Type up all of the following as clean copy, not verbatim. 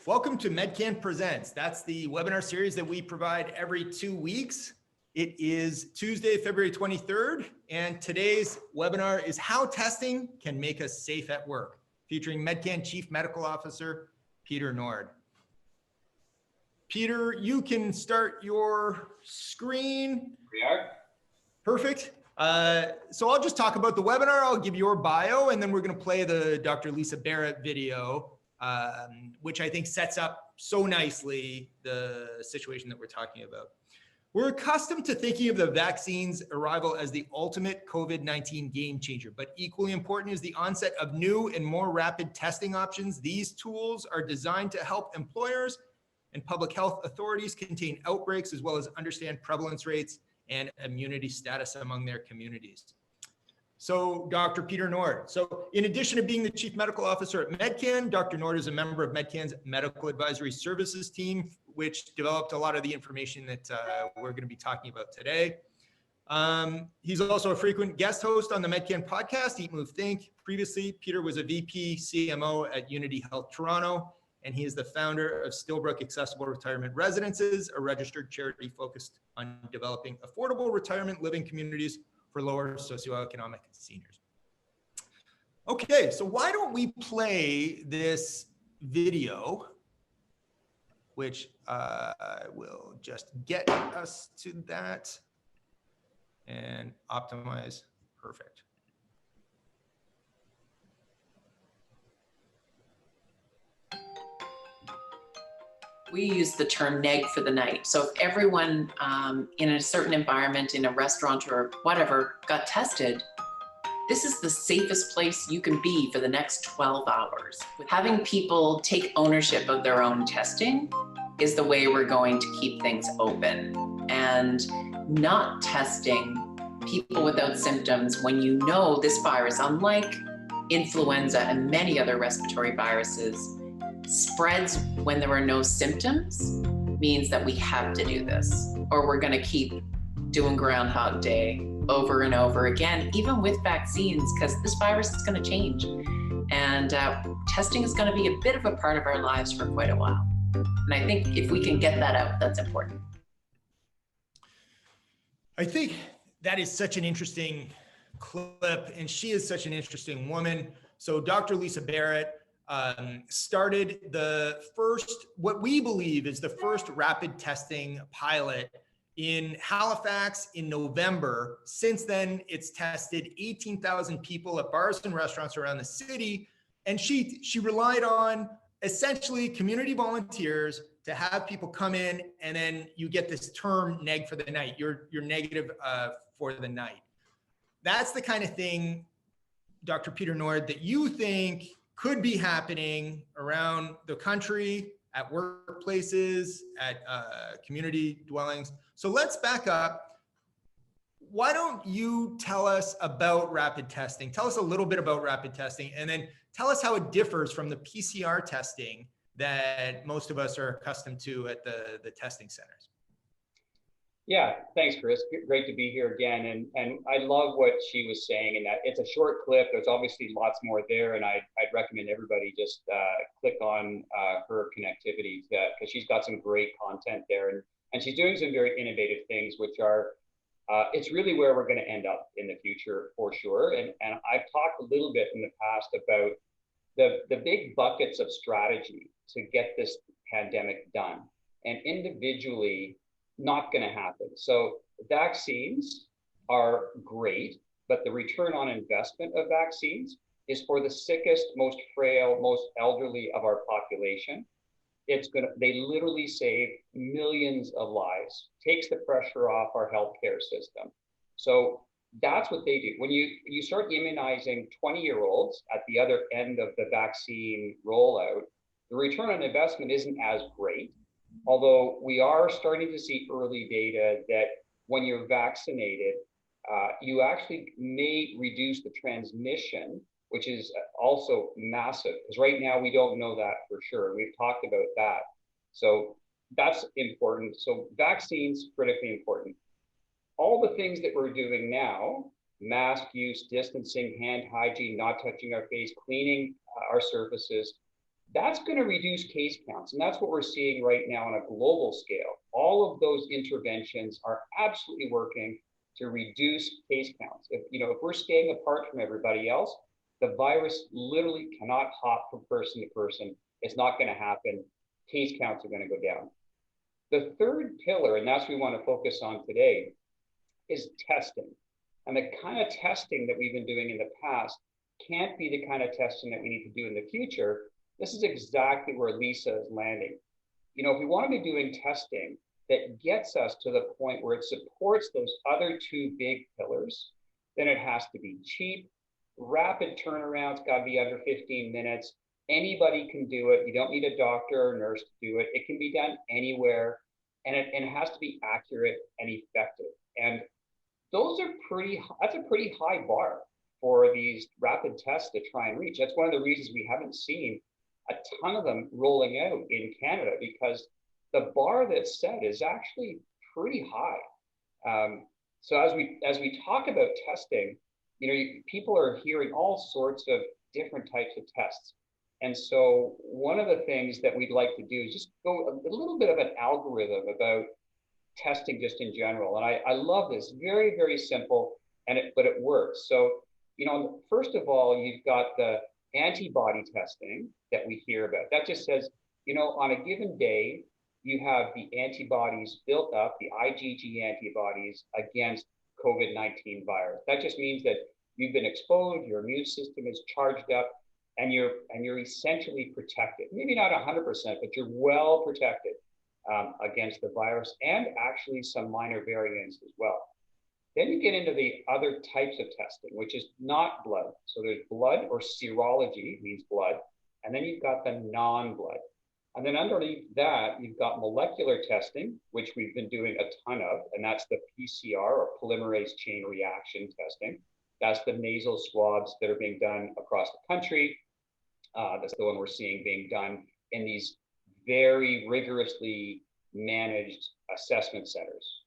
Welcome to Medcan Presents. That's the webinar series that we provide every 2 weeks. It is Tuesday, February 23rd, and today's webinar is How Testing Can Make Us Safe at Work, featuring Medcan Chief Medical Officer, Peter Nord. Peter, you can start your screen. We are. Perfect. So I'll just talk about the webinar. I'll give your bio, and then we're going to play the Dr. Lisa Barrett video, which I think sets up so nicely the situation that we're talking about. We're accustomed to thinking of the vaccine's arrival as the ultimate COVID-19 game changer, but equally important is the onset of new and more rapid testing options. These tools are designed to help employers and public health authorities contain outbreaks as well as understand prevalence rates and immunity status among their communities. So Dr. Peter Nord. So in addition to being the Chief Medical Officer at Medcan, Dr. Nord is a member of Medcan's Medical Advisory Services team, which developed a lot of the information that we're going to be talking about today. He's also a frequent guest host on the Medcan podcast, Eat, Move, Think. Previously, Peter was a VP CMO at Unity Health Toronto, and he is the founder of Stillbrook Accessible Retirement Residences, a registered charity focused on developing affordable retirement living communities for lower socioeconomic seniors. Okay, so why don't we play this video, which will just get us to that and optimize. Perfect. We use the term neg for the night. So if everyone in a certain environment, in a restaurant or whatever, got tested, this is the safest place you can be for the next 12 hours. Having people take ownership of their own testing is the way we're going to keep things open. And not testing people without symptoms when you know this virus, unlike influenza and many other respiratory viruses, spreads when there are no symptoms, means that we have to do this, or we're going to keep doing Groundhog Day over and over again, even with vaccines, because this virus is going to change. And testing is going to be a bit of a part of our lives for quite a while. And I think if we can get that out, that's important. I think that is such an interesting clip, and she is such an interesting woman. So Dr. Lisa Barrett started the first, what we believe is the first rapid testing pilot in Halifax in November. Since then, it's tested 18,000 people at bars and restaurants around the city. And she relied on essentially community volunteers to have people come in, and then you get this term neg for the night. You're negative for the night. That's the kind of thing, Dr. Peter Nord, that you think could be happening around the country, at workplaces, at community dwellings. So let's back up. Why don't you tell us about rapid testing? Tell us a little bit about rapid testing, and then tell us how it differs from the PCR testing that most of us are accustomed to at the testing centers. Yeah, thanks, Chris. Great to be here again. And I love what she was saying, and that it's a short clip. There's obviously lots more there, and I'd recommend everybody just click on her connectivity, because she's got some great content there, and she's doing some very innovative things, which are, it's really where we're going to end up in the future for sure. And I've talked a little bit in the past about the big buckets of strategy to get this pandemic done, and individually, not going to happen. So vaccines are great, but the return on investment of vaccines is for the sickest, most frail, most elderly of our population. They literally save millions of lives, takes the pressure off our healthcare system. So that's what they do. When you start immunizing 20-year-olds at the other end of the vaccine rollout, the return on investment isn't as great. Although we are starting to see early data that when you're vaccinated, you actually may reduce the transmission, which is also massive, because right now we don't know that for sure. We've talked about that. So that's important. So vaccines, critically important. All the things that we're doing now, mask use, distancing, hand hygiene, not touching our face, cleaning our surfaces, That's going to reduce case counts. And that's what we're seeing right now on a global scale. All of those interventions are absolutely working to reduce case counts. If we're staying apart from everybody else, the virus literally cannot hop from person to person. It's not going to happen. Case counts are going to go down. The third pillar, and that's what we want to focus on today, is testing. And the kind of testing that we've been doing in the past can't be the kind of testing that we need to do in the future. This is exactly where Lisa is landing. If we want to be doing testing that gets us to the point where it supports those other two big pillars, then it has to be cheap, rapid turnarounds, got to be under 15 minutes. Anybody can do it. You don't need a doctor or nurse to do it. It can be done anywhere, and it has to be accurate and effective. And that's a pretty high bar for these rapid tests to try and reach. That's one of the reasons we haven't seen a ton of them rolling out in Canada, because the bar that's set is actually pretty high. So as we talk about testing, people are hearing all sorts of different types of tests. And so one of the things that we'd like to do is just go a little bit of an algorithm about testing just in general. And I love this, very, very simple, but it works. So, first of all, you've got the antibody testing that we hear about. That just says, on a given day, you have the antibodies built up, the IgG antibodies against COVID-19 virus. That just means that you've been exposed, your immune system is charged up, and you're essentially protected. Maybe not 100%, but you're well protected against the virus, and actually some minor variants as well. Then you get into the other types of testing, which is not blood. So there's blood, or serology, means blood, and then you've got the non-blood. And then underneath that, you've got molecular testing, which we've been doing a ton of, and that's the PCR, or polymerase chain reaction testing. That's the nasal swabs that are being done across the country. That's the one we're seeing being done in these very rigorously managed assessment centers,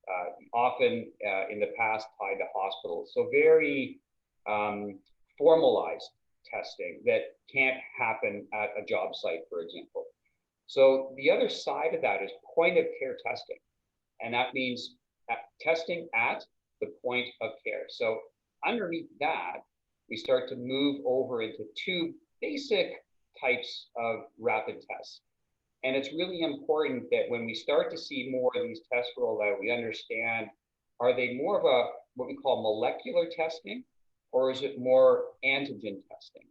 often in the past tied to hospitals. So very formalized testing that can't happen at a job site, for example. So the other side of that is point of care testing. And that means testing at the point of care. So underneath that, we start to move over into two basic types of rapid tests. And it's really important that when we start to see more of these tests roll out, we understand, are they more of what we call molecular testing, or is it more antigen testing?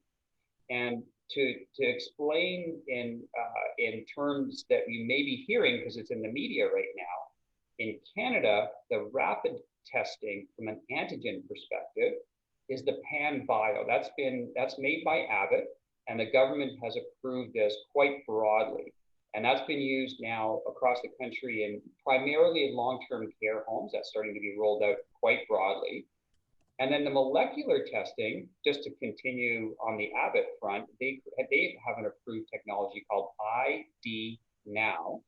And to explain in terms that we may be hearing, because it's in the media right now, in Canada, the rapid testing from an antigen perspective is the PanBio. That's made by Abbott, and the government has approved this quite broadly. And that's been used now across the country, and primarily in long-term care homes. That's starting to be rolled out quite broadly. And then the molecular testing, just to continue on the Abbott front, they have an approved technology called ID Now.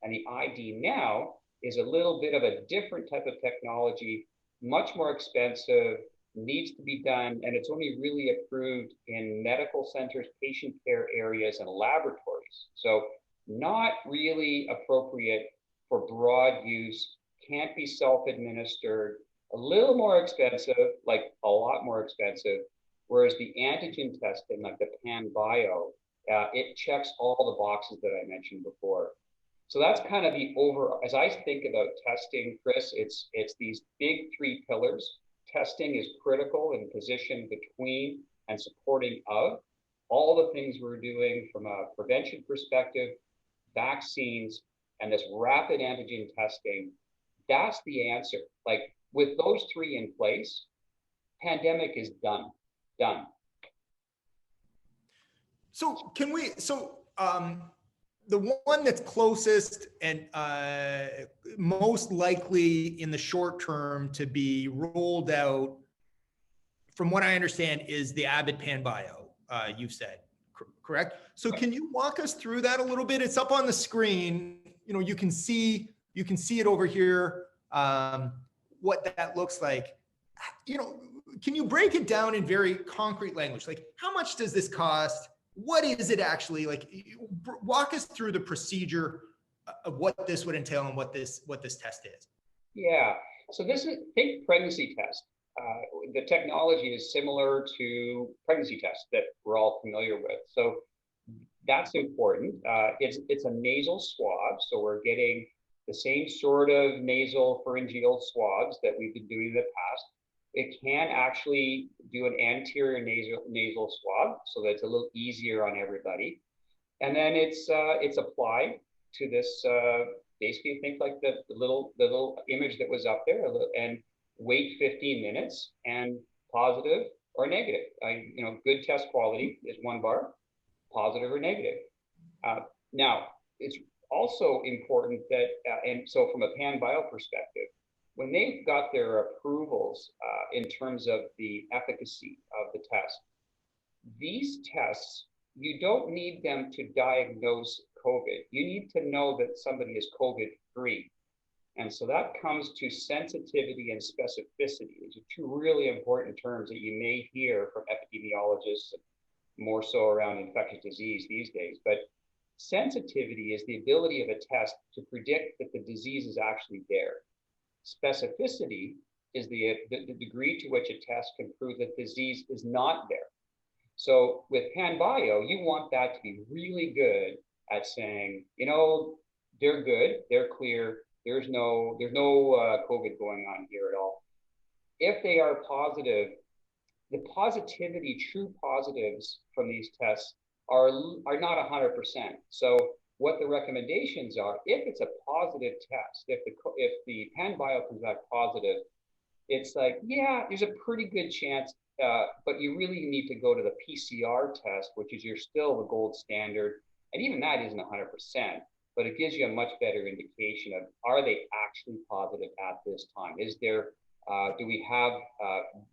And the ID Now is a little bit of a different type of technology, much more expensive, needs to be done, and it's only really approved in medical centers, patient care areas, and laboratories. So not really appropriate for broad use, can't be self-administered, a little more expensive, like a lot more expensive, whereas the antigen testing, like the PanBio, it checks all the boxes that I mentioned before. So that's kind of the as I think about testing, Chris, it's these big three pillars. Testing is critical in position between and supporting of all the things we're doing from a prevention perspective, vaccines, and this rapid antigen testing. That's the answer. Like, with those three in place, pandemic is done. So the one that's closest and most likely in the short term to be rolled out, from what I understand, is the Abbott PanBio, you've said, correct? So can you walk us through that a little bit? It's up on the screen. You can see it over here, what that looks like. Can you break it down in very concrete language? Like, how much does this cost? what is it actually like? Walk us through the procedure of what this would entail and what this test is. Yeah. So this is, think pregnancy test. The technology is similar to pregnancy tests that we're all familiar with. So that's important. It's a nasal swab. So we're getting the same sort of nasal pharyngeal swabs that we've been doing in the past. It can actually do an anterior nasal swab, so that it's a little easier on everybody. And then it's applied to this, basically think like the little image that was up there, and wait 15 minutes, and positive or negative. Good test quality is 1 bar, positive or negative. Now, it's also important that, and so from a PanBio perspective, when they've got their approvals in terms of the efficacy of the test, these tests, you don't need them to diagnose COVID. You need to know that somebody is COVID-free. And so that comes to sensitivity and specificity. These are 2 really important terms that you may hear from epidemiologists, more so around infectious disease these days. But sensitivity is the ability of a test to predict that the disease is actually there. Specificity is the degree to which a test can prove that disease is not there. So with PanBio, you want that to be really good at saying, they're good, they're clear, there's no COVID going on here at all. If they are positive, the positivity, true positives from these tests are not 100%. So what the recommendations are, if it's a positive test, if the PanBio comes back positive, it's like, yeah, there's a pretty good chance, but you really need to go to the PCR test, which is still the gold standard. And even that isn't 100%, but it gives you a much better indication of, are they actually positive at this time? Is there, do we have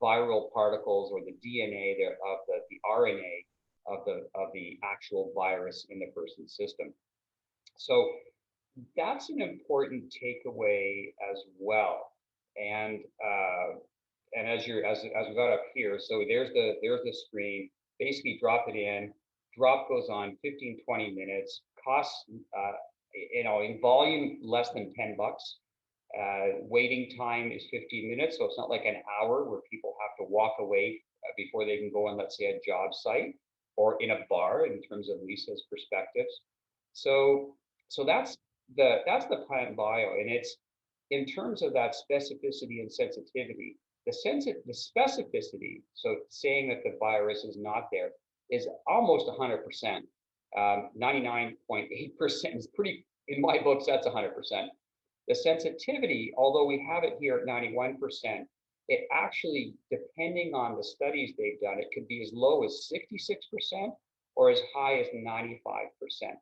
viral particles or the DNA there of the RNA of the actual virus in the person's system? So that's an important takeaway as well. And as we got up here, so there's the screen. Basically, drop it in. Drop goes on 15, 20 minutes. Costs, in volume less than $10. Waiting time is 15 minutes, so it's not like an hour where people have to walk away before they can go on, let's say, a job site or in a bar, in terms of Lisa's perspectives. So that's the PanBio, and it's in terms of that specificity and sensitivity. The specificity, so saying that the virus is not there, is almost 100%. 99.8% is pretty, in my books, that's 100%. The sensitivity, although we have it here at 91%, it actually, depending on the studies they've done, it could be as low as 66% or as high as 95%.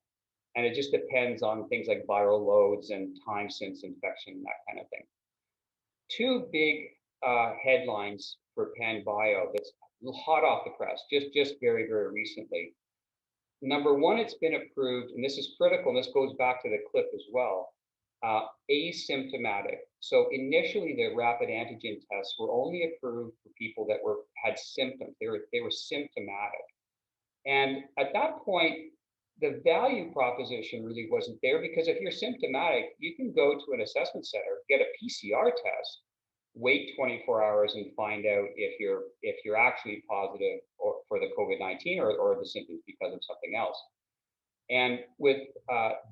And it just depends on things like viral loads and time since infection, that kind of thing. 2 big headlines for PanBio that's hot off the press, just very, very recently. Number 1, it's been approved, and this is critical, and this goes back to the clip as well, asymptomatic. So initially, the rapid antigen tests were only approved for people that had symptoms. They were symptomatic. And at that point, the value proposition really wasn't there, because if you're symptomatic, you can go to an assessment center, get a PCR test, wait 24 hours and find out if you're actually positive or for the COVID-19 or the symptoms because of something else. And with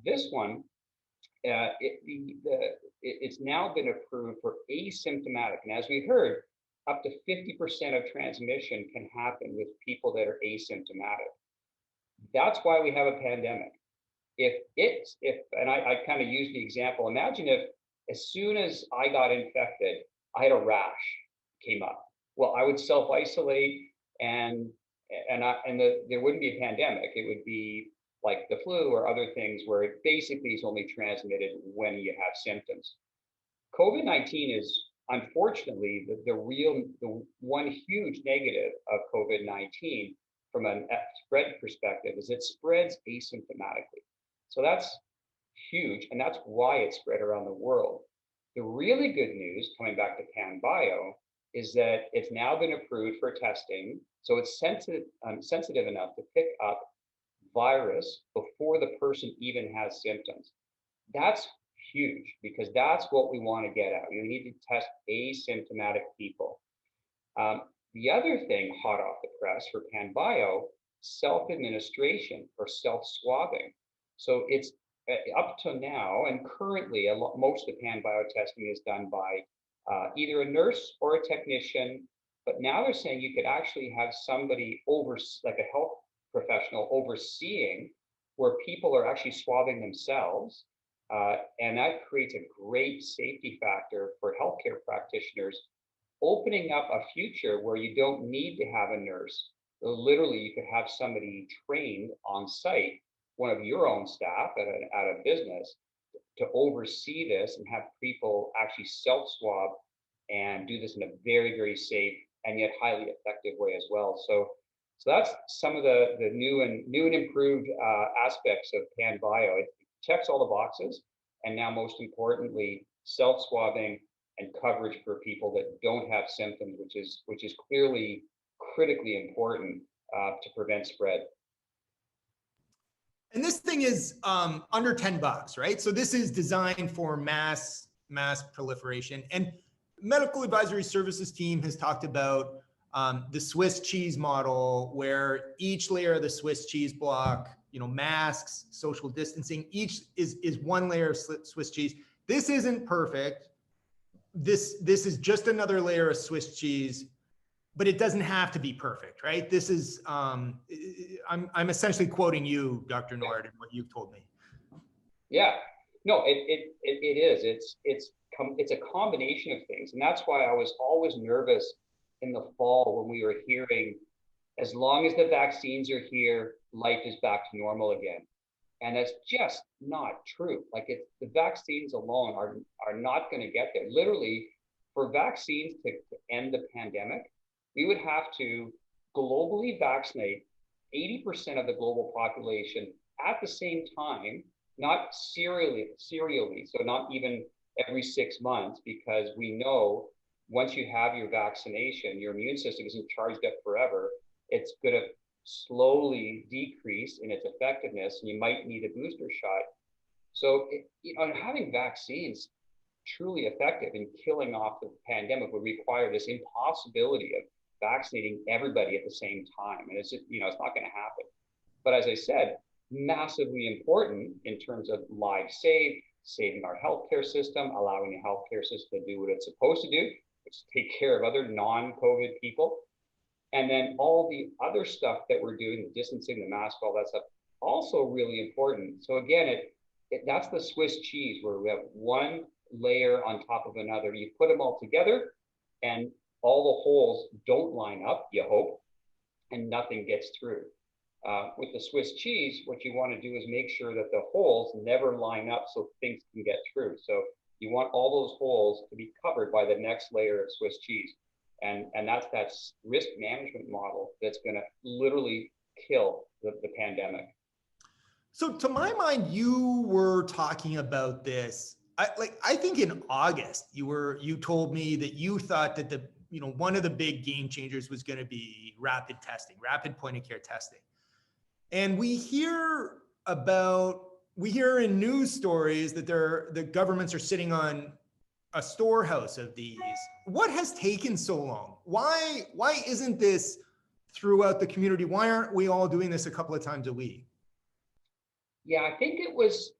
this one, it's now been approved for asymptomatic. And as we heard, up to 50% of transmission can happen with people that are asymptomatic. That's why we have a pandemic. And I kind of use the example, imagine if as soon as I got infected, I had a rash came up. Well, I would self-isolate and there wouldn't be a pandemic. It would be like the flu or other things where it basically is only transmitted when you have symptoms. COVID-19 is unfortunately the one huge negative of COVID-19 from a spread perspective is it spreads asymptomatically. So that's huge, and that's why it spread around the world. The really good news, coming back to PanBio, is that it's now been approved for testing, so it's sensitive enough to pick up virus before the person even has symptoms. That's huge because that's what we want to get at. We need to test asymptomatic people. The other thing hot off the press for PanBio, self-administration or self-swabbing. So it's up to now and currently, most of the PanBio testing is done by either a nurse or a technician. But now they're saying you could actually have somebody like a health professional overseeing where people are actually swabbing themselves. And that creates a great safety factor for healthcare practitioners, opening up a future where you don't need to have a nurse. Literally, you could have somebody trained on site, one of your own staff at a business, to oversee this and have people actually self-swab and do this in a very, very safe and yet highly effective way as well. So that's some of the new and improved aspects of PanBio. It checks all the boxes, and now most importantly, self-swabbing and coverage for people that don't have symptoms, which is clearly critically important to prevent spread. And this thing is under $10, right? So this is designed for mass proliferation. And Medical Advisory Services team has talked about the Swiss cheese model, where each layer of the Swiss cheese block, masks, social distancing, each is one layer of Swiss cheese. This isn't perfect. This is just another layer of Swiss cheese, but it doesn't have to be perfect, right? This is, I'm essentially quoting you, Dr. Nord, and what you've told me. Yeah, no, it is. It's a combination of things. And that's why I was always nervous in the fall when we were hearing, as long as the vaccines are here, life is back to normal again. And that's just not true. Like the vaccines alone are not going to get there. Literally, for vaccines to end the pandemic, we would have to globally vaccinate 80% of the global population at the same time, not serially, so not even every 6 months, because we know once you have your vaccination, your immune system isn't charged up forever. It's going to slowly decrease in its effectiveness, and you might need a booster shot. So having vaccines truly effective in killing off the pandemic would require this impossibility of vaccinating everybody at the same time. And it's just, it's not going to happen. But as I said, massively important in terms of lives saved, saving our healthcare system, allowing the healthcare system to do what it's supposed to do, which is take care of other non-COVID people. And then all the other stuff that we're doing, the distancing, the mask, all that stuff, also really important. So again, that's the Swiss cheese, where we have one layer on top of another. You put them all together and all the holes don't line up, you hope, and nothing gets through. With the Swiss cheese, what you want to do is make sure that the holes never line up so things can get through. So you want all those holes to be covered by the next layer of Swiss cheese. And that's that risk management model that's going to literally kill the pandemic. So to my mind, you were talking about this. I think in August, you told me that you thought that one of the big game changers was going to be rapid testing, rapid point of care testing. And we hear in news stories that the governments are sitting on a storehouse of these. What has taken so long? Why isn't this throughout the community? Why aren't we all doing this a couple of times a week? Yeah, I think it was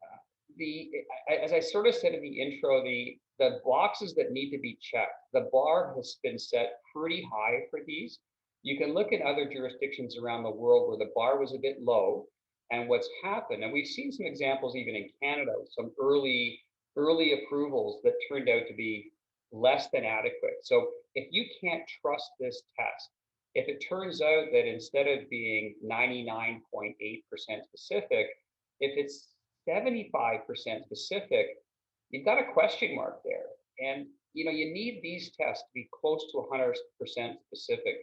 as I sort of said in the intro, the boxes that need to be checked. The bar has been set pretty high for these. You can look at other jurisdictions around the world where the bar was a bit low, and what's happened, and we've seen some examples even in Canada, some early approvals that turned out to be less than adequate. So if you can't trust this test, if it turns out that instead of being 99.8% specific, if it's 75% specific, you've got a question mark there. And you need these tests to be close to 100% specific.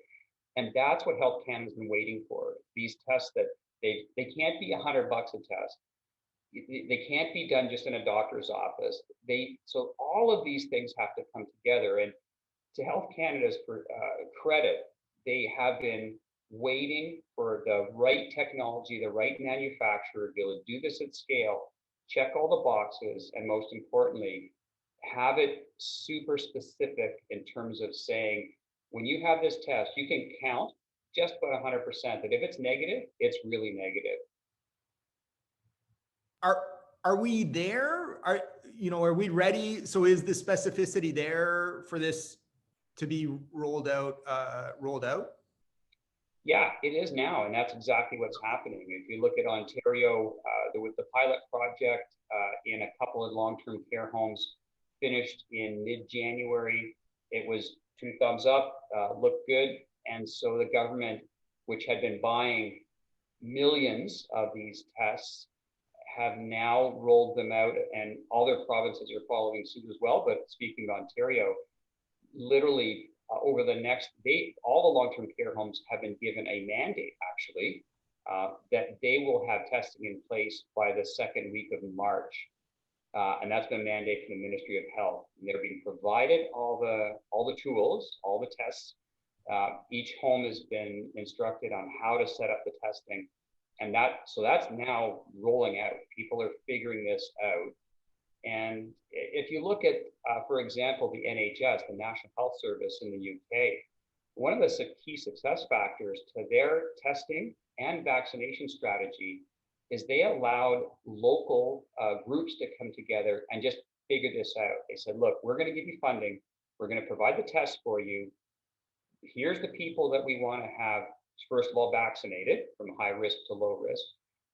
And that's what Health Canada's been waiting for. These tests that they can't be $100 a test. They can't be done just in a doctor's office. So all of these things have to come together. And to Health Canada's credit, they have been waiting for the right technology, the right manufacturer to be able to do this at scale, check all the boxes, and most importantly, have it super specific in terms of saying, when you have this test, you can count just about 100% that if it's negative, it's really negative. Are we there? Are we ready? So is the specificity there for this to be rolled out? Yeah, it is now, and that's exactly what's happening. If you look at Ontario, with the pilot project in a couple of long-term care homes finished in mid-January, it was 2 thumbs up, looked good, and so the government, which had been buying millions of these tests, have now rolled them out, and other provinces are following suit as well. But speaking of Ontario, literally over the next day, all the long-term care homes have been given a mandate, actually, that they will have testing in place by the second week of March. And that's been a mandate from the Ministry of Health. And they're being provided all the tools, all the tests. Each home has been instructed on how to set up the testing. And so that's now rolling out. People are figuring this out. And if you look at, for example, the NHS, the National Health Service in the UK, one of the key success factors to their testing and vaccination strategy is they allowed local groups to come together and just figure this out. They said, look, we're going to give you funding. We're going to provide the tests for you. Here's the people that we want to have, first of all, vaccinated from high risk to low risk.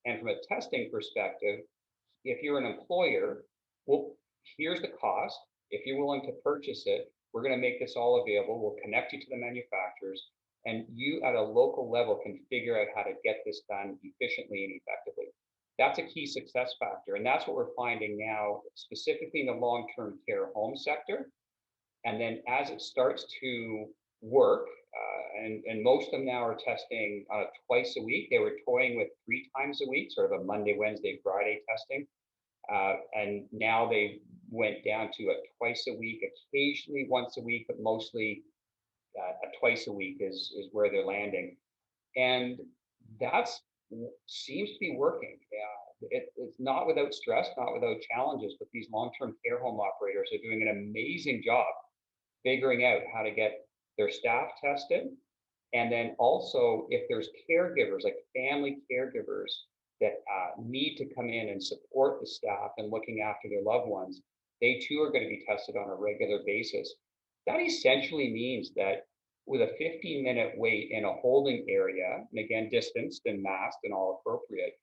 And from a testing perspective, if you're an employer, well, here's the cost. If you're willing to purchase it, we're going to make this all available. We'll connect you to the manufacturers, and you at a local level can figure out how to get this done efficiently and effectively. That's a key success factor. And that's what we're finding now, specifically in the long-term care home sector. And then as it starts to work, and most of them now are testing twice a week. They were toying with 3 times a week, sort of a Monday, Wednesday, Friday testing. And now they went down to a twice a week, occasionally once a week, but mostly a twice a week is where they're landing. And that seems to be working. It's not without stress, not without challenges, but these long-term care home operators are doing an amazing job figuring out how to get their staff tested. And then also, if there's caregivers, like family caregivers that need to come in and support the staff and looking after their loved ones, they too are going to be tested on a regular basis. That essentially means that with a 15-minute wait in a holding area, and again, distanced and masked and all appropriate,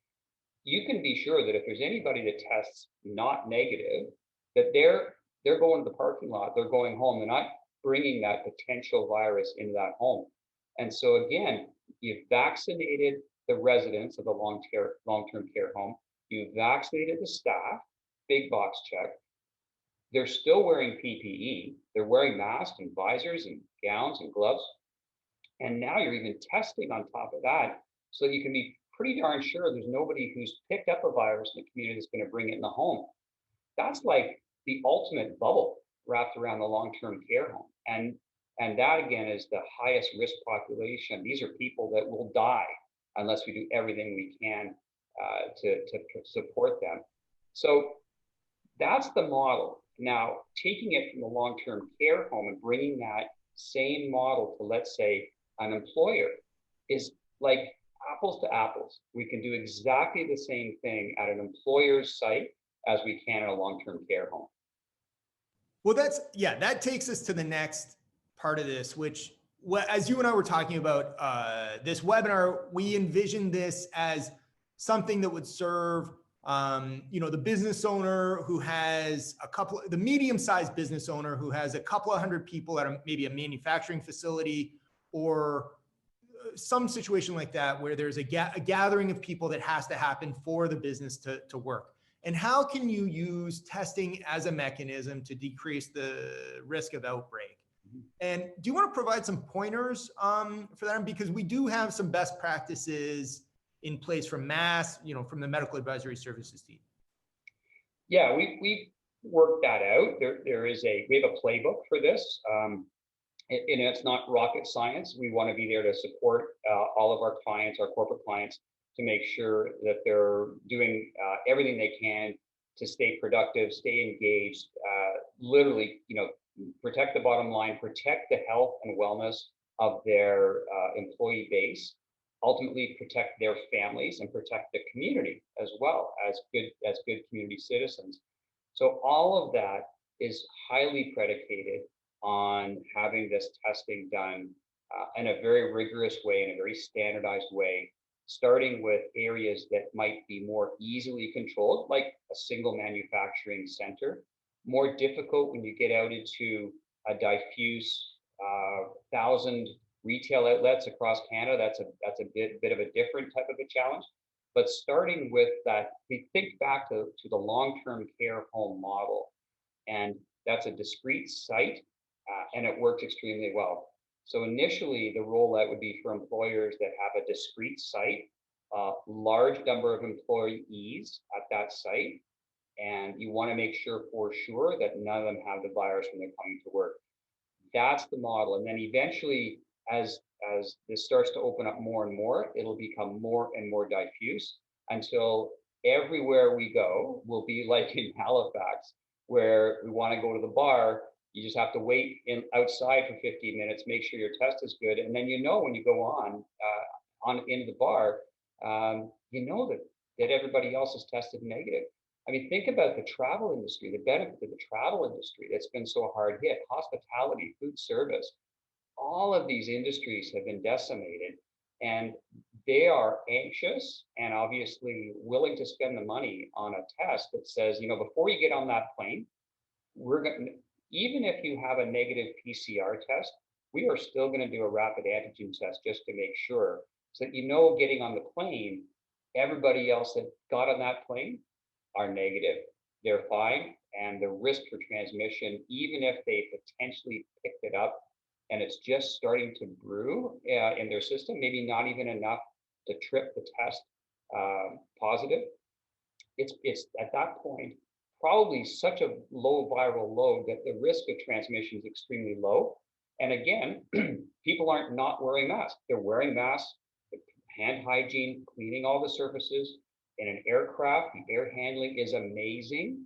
you can be sure that if there's anybody that tests not negative, that they're going to the parking lot, they're going home, they're not bringing that potential virus into that home. And so again, you've vaccinated the residents of the long-term care home, you've vaccinated the staff, big box check. They're still wearing PPE, they're wearing masks and visors and gowns and gloves. And now you're even testing on top of that, so that you can be pretty darn sure there's nobody who's picked up a virus in the community that's going to bring it in the home. That's like the ultimate bubble wrapped around the long-term care home. And that again is the highest risk population. These are people that will die unless we do everything we can to support them. So that's the model. Now, taking it from the long-term care home and bringing that same model to, let's say, an employer is like apples to apples. We can do exactly the same thing at an employer's site as we can at a long-term care home. Well, that takes us to the next part of this, which, as you and I were talking about this webinar, we envisioned this as something that would serve the business owner who has the medium-sized business owner who has a couple of hundred people at maybe a manufacturing facility, or some situation like that, where there's a gathering of people that has to happen for the business to work. And how can you use testing as a mechanism to decrease the risk of outbreak? And do you want to provide some pointers for that? Because we do have some best practices in place from from the Medical Advisory Services team. Yeah, we've worked that out. We have a playbook for this. and it's not rocket science. We want to be there to support all of our clients, our corporate clients, to make sure that they're doing everything they can to stay productive, stay engaged, literally, protect the bottom line, protect the health and wellness of their employee base, ultimately protect their families and protect the community as well as good community citizens. So all of that is highly predicated on having this testing done in a very rigorous way, in a very standardized way, starting with areas that might be more easily controlled, like a single manufacturing center. More difficult when you get out into a diffuse 1,000 retail outlets across Canada. That's a bit of a different type of a challenge. But starting with that, we think back to the long-term care home model, and that's a discrete site, and it works extremely well. So initially, the rollout would be for employers that have a discrete site, large number of employees at that site, and you want to make sure for sure that none of them have the virus when they're coming to work. That's the model. And then eventually, as this starts to open up more and more, it'll become more and more diffuse until everywhere we go will be like in Halifax, where we want to go to the bar. You just have to wait outside for 15 minutes, make sure your test is good. And then when you go on into the bar, that everybody else is tested negative. I mean, think about the travel industry, the benefit of the travel industry that's been so hard hit, hospitality, food service. All of these industries have been decimated, and they are anxious and obviously willing to spend the money on a test that says, before you get on that plane, even if you have a negative PCR test, we are still going to do a rapid antigen test just to make sure, so that getting on the plane, everybody else that got on that plane are negative. They're fine, and the risk for transmission, even if they potentially picked it up and it's just starting to brew in their system, maybe not even enough to trip the test positive, it's at that point probably such a low viral load that the risk of transmission is extremely low. And again, people aren't not wearing masks. They're wearing masks, hand hygiene, cleaning all the surfaces. In an aircraft, the air handling is amazing.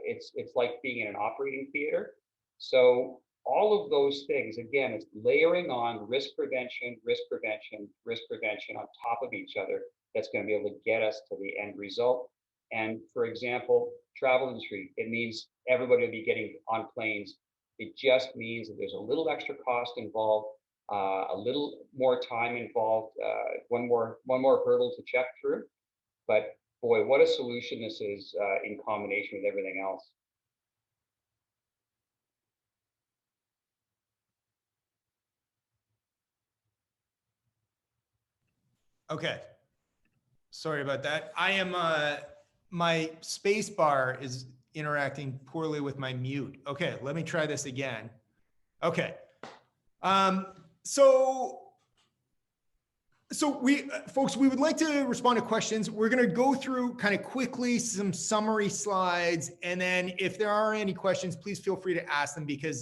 It's like being in an operating theater. So all of those things, again, it's layering on risk prevention on top of each other that's going to be able to get us to the end result. And for example, travel industry, it means everybody will be getting on planes. It just means that there's a little extra cost involved, a little more time involved, one more hurdle to check through. But boy, what a solution this is in combination with everything else. Okay. Sorry about that. I am, my space bar is interacting poorly with my mute. Okay, let me try this again. Okay. So we, folks, we would like to respond to questions. We're going to go through kind of quickly some summary slides. And then if there are any questions, please feel free to ask them, because,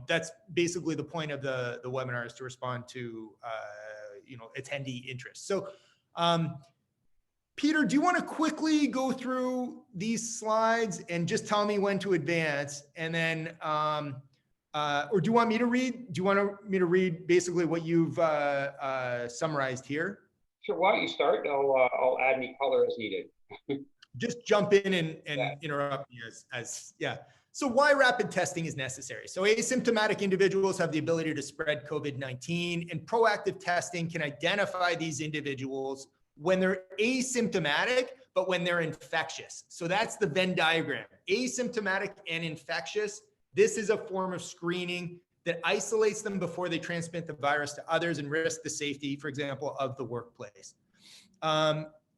that's basically the point of the webinar, is to respond to, attendee interest. So, Peter, do you want to quickly go through these slides and just tell me when to advance? And then, or do you want me to read? Do you want me to read basically what you've summarized here? Sure. Why don't you start? I'll add any color as needed. Just jump in and interrupt me as. So why rapid testing is necessary? So asymptomatic individuals have the ability to spread COVID-19, and proactive testing can identify these individuals when they're asymptomatic, but when they're infectious. So that's the Venn diagram: asymptomatic and infectious. This is a form of screening that isolates them before they transmit the virus to others and risk the safety, for example, of the workplace.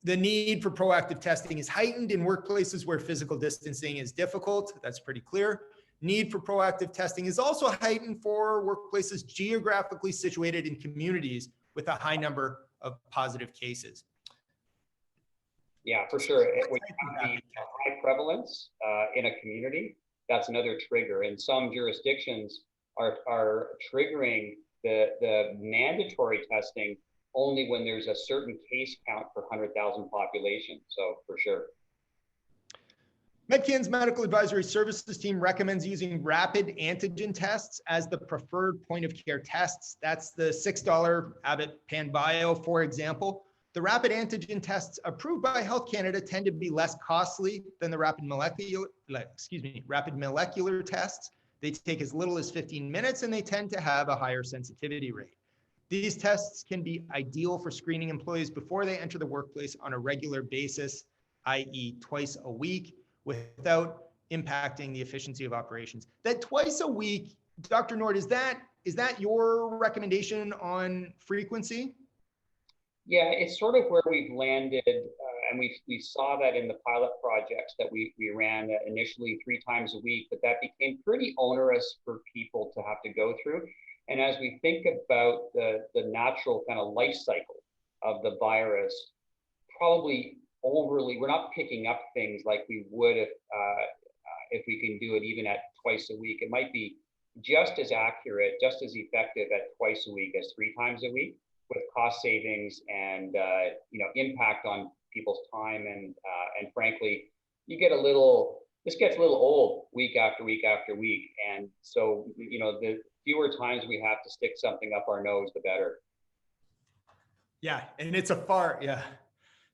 The need for proactive testing is heightened in workplaces where physical distancing is difficult. That's pretty clear. Need for proactive testing is also heightened for workplaces geographically situated in communities with a high number of positive cases. Yeah, for sure. When you have the high prevalence in a community, that's another trigger. In some jurisdictions, are triggering the mandatory testing only when there's a certain case count per 100,000 population. So for sure. Medcan's medical advisory services team recommends using rapid antigen tests as the preferred point of care tests. That's the $6 Abbott PanBio, for example. The rapid antigen tests approved by Health Canada tend to be less costly than the rapid molecular tests. They take as little as 15 minutes and they tend to have a higher sensitivity rate. These tests can be ideal for screening employees before they enter the workplace on a regular basis, i.e. twice a week, without impacting the efficiency of operations. That twice a week, Dr. Nord, is that your recommendation on frequency? Yeah, it's sort of where we've landed, and we saw that in the pilot projects that we ran initially 3 times a week, but that became pretty onerous for people to have to go through. And as we think about the natural kind of life cycle of the virus, probably we're not picking up things like we would if we can do it even at twice a week. It might be just as accurate, just as effective at twice a week as 3 times a week, with cost savings and impact on people's time and frankly, this gets a little old week after week after week, and so the fewer times we have to stick something up our nose, the better. Yeah, and it's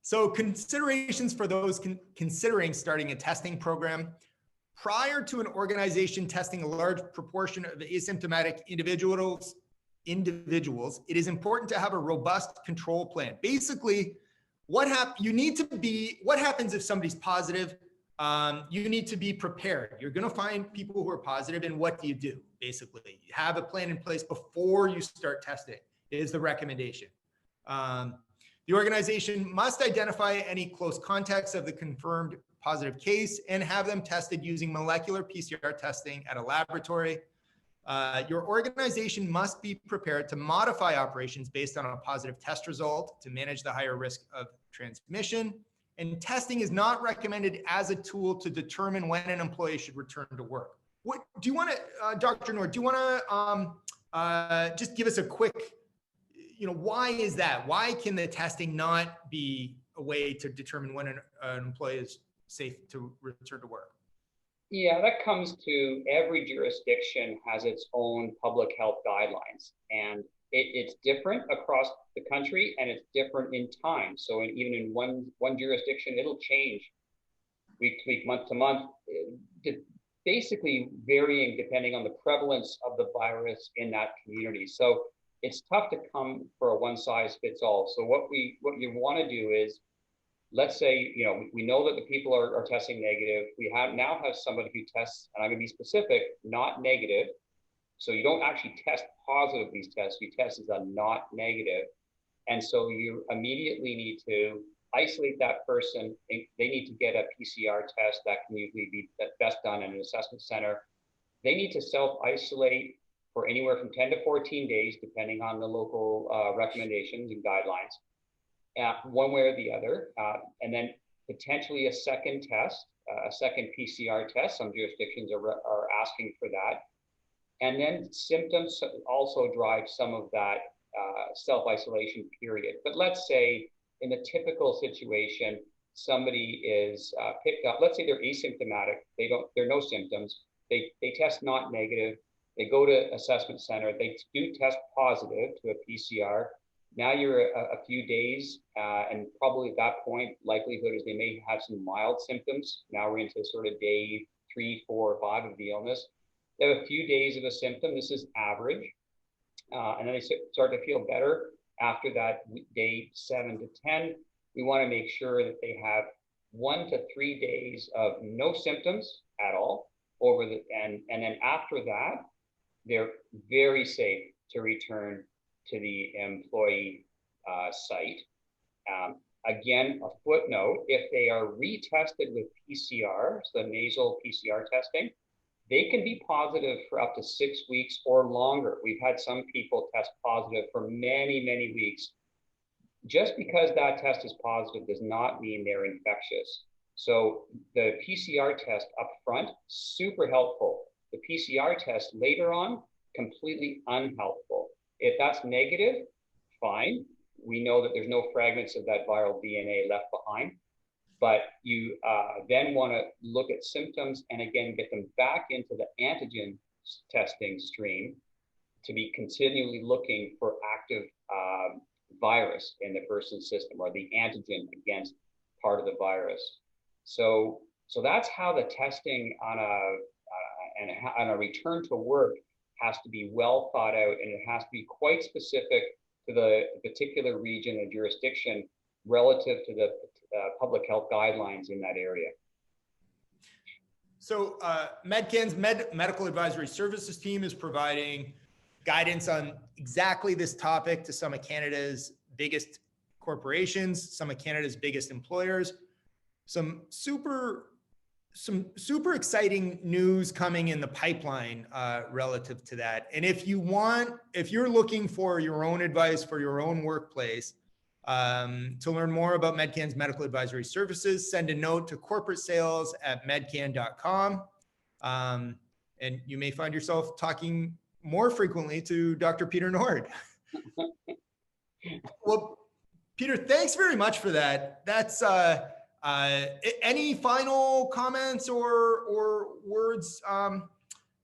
So considerations for those considering starting a testing program. Prior to an organization testing a large proportion of asymptomatic individuals, it is important to have a robust control plan. Basically, what happens if somebody's positive? You need to be prepared. You're going to find people who are positive, and what do you do? Basically, you have a plan in place before you start testing, is the recommendation. The organization must identify any close contacts of the confirmed positive case and have them tested using molecular PCR testing at a laboratory. Your organization must be prepared to modify operations based on a positive test result to manage the higher risk of transmission. And testing is not recommended as a tool to determine when an employee should return to work. What do you want to, Dr. Nord, do you want to just give us a quick, why is that? Why can the testing not be a way to determine when an employee is safe to return to work? Yeah, that comes to every jurisdiction has its own public health guidelines, and it's different across the country, and it's different in time. So even in one jurisdiction, it'll change week to week, month to month, basically varying depending on the prevalence of the virus in that community. So it's tough to come for a one size fits all. So what you want to do is, let's say, we know that the people are testing negative. We now have somebody who tests, and I'm going to be specific, not negative. So you don't actually test positive these tests. You test as a not negative. And so you immediately need to isolate that person. They need to get a PCR test that can usually be best done in an assessment center. They need to self-isolate for anywhere from 10 to 14 days, depending on the local recommendations and guidelines, one way or the other. And then potentially a second test, a second PCR test. Some jurisdictions are asking for that. And then symptoms also drive some of that self-isolation period. But let's say in the typical situation, somebody is picked up, let's say they're asymptomatic, there are no symptoms, they test not negative, they go to assessment center, they do test positive to a PCR. Now you're a few days, and probably at that point, likelihood is they may have some mild symptoms. Now we're into sort of day 3, 4, 5 of the illness. They have a few days of a symptom. This is average. And then they start to feel better. After that, day 7 to 10, we want to make sure that they have 1 to 3 days of no symptoms at all and then after that, they're very safe to return to the employee site. Again, a footnote, if they are retested with PCR, so the nasal PCR testing, they can be positive for up to 6 weeks or longer. We've had some people test positive for many, many weeks. Just because that test is positive does not mean they're infectious. So the PCR test up front, super helpful. The PCR test later on completely unhelpful. If that's negative, fine. We know that there's no fragments of that viral DNA left behind, but you then want to look at symptoms and again get them back into the antigen testing stream to be continually looking for active virus in the person's system or the antigen against part of the virus. So that's how the testing on a return to work has to be well thought out, and it has to be quite specific to the particular region and jurisdiction relative to the public health guidelines in that area. So Medcan's Medical Advisory Services team is providing guidance on exactly this topic to some of Canada's biggest corporations, some of Canada's biggest employers. Some super exciting news coming in the pipeline relative to that. And if you're looking for your own advice for your own workplace, to learn more about Medcan's Medical Advisory Services, send a note to corporatesales@medcan.com. And you may find yourself talking more frequently to Dr. Peter Nord. Well, Peter, thanks very much for that. That's any final comments or words?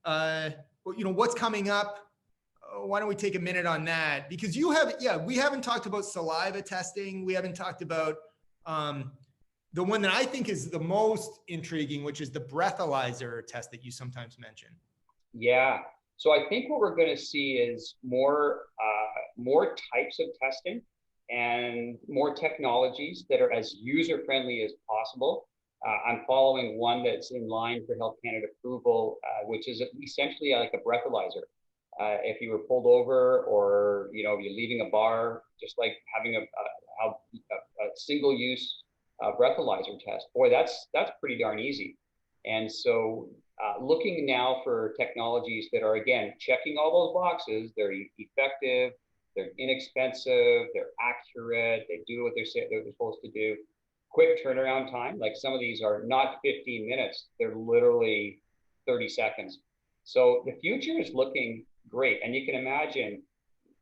What's coming up? Why don't we take a minute on that? Because we haven't talked about saliva testing. We haven't talked about the one that I think is the most intriguing, which is the breathalyzer test that you sometimes mention. Yeah. So I think what we're going to see is more types of testing and more technologies that are as user-friendly as possible. I'm following one that's in line for Health Canada approval, which is essentially like a breathalyzer. If you were pulled over or you're leaving a bar, just like having a single-use breathalyzer test. Boy, that's pretty darn easy. And so looking now for technologies that are, again, checking all those boxes, they're effective, they're inexpensive, they're accurate, they do what they're supposed to do. Quick turnaround time, like some of these are not 15 minutes, they're literally 30 seconds. So the future is looking great. And you can imagine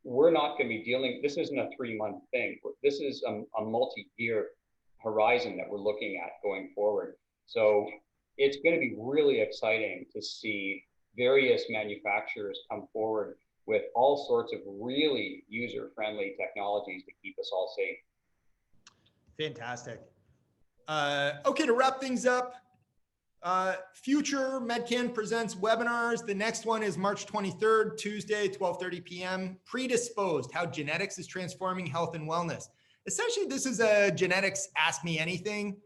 we're not going to be this isn't a 3-month thing. This is a multi-year horizon that we're looking at going forward. So it's going to be really exciting to see various manufacturers come forward with all sorts of really user-friendly technologies to keep us all safe. Fantastic. Okay, to wrap things up, future Medcan presents webinars. The next one is March 23rd, Tuesday, 12:30 p.m. Predisposed, how genetics is transforming health and wellness. Essentially, this is a genetics Ask Me Anything.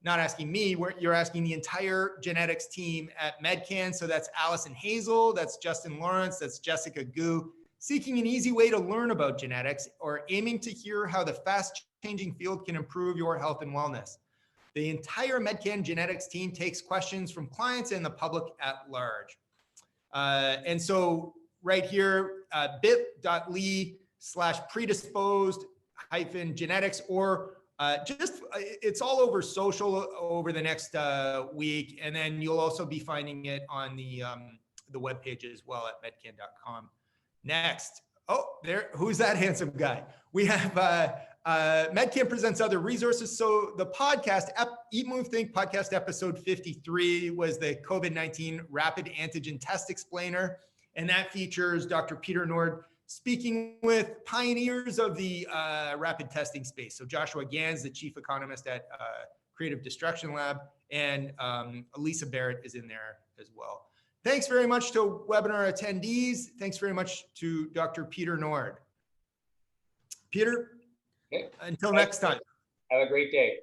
Not asking me, you're asking the entire genetics team at Medcan. So that's Allison Hazel, that's Justin Lawrence, that's Jessica Gu, seeking an easy way to learn about genetics or aiming to hear how the fast-changing field can improve your health and wellness. The entire Medcan genetics team takes questions from clients and the public at large. And so right here, bit.ly/predisposed-genetics, or it's all over social over the next week. And then you'll also be finding it on the webpage as well at medcan.com. Next. Oh, who's that handsome guy? We have Medcan presents other resources. So the podcast, Eat, Move, Think podcast episode 53 was the COVID-19 rapid antigen test explainer. And that features Dr. Peter Nord speaking with pioneers of the rapid testing space. So Joshua Gans, the chief economist at Creative Destruction Lab, and Lisa Barrett is in there as well. Thanks very much to webinar attendees. Thanks very much to Dr. Peter Nord. Peter, okay. Until next time. Have a great day.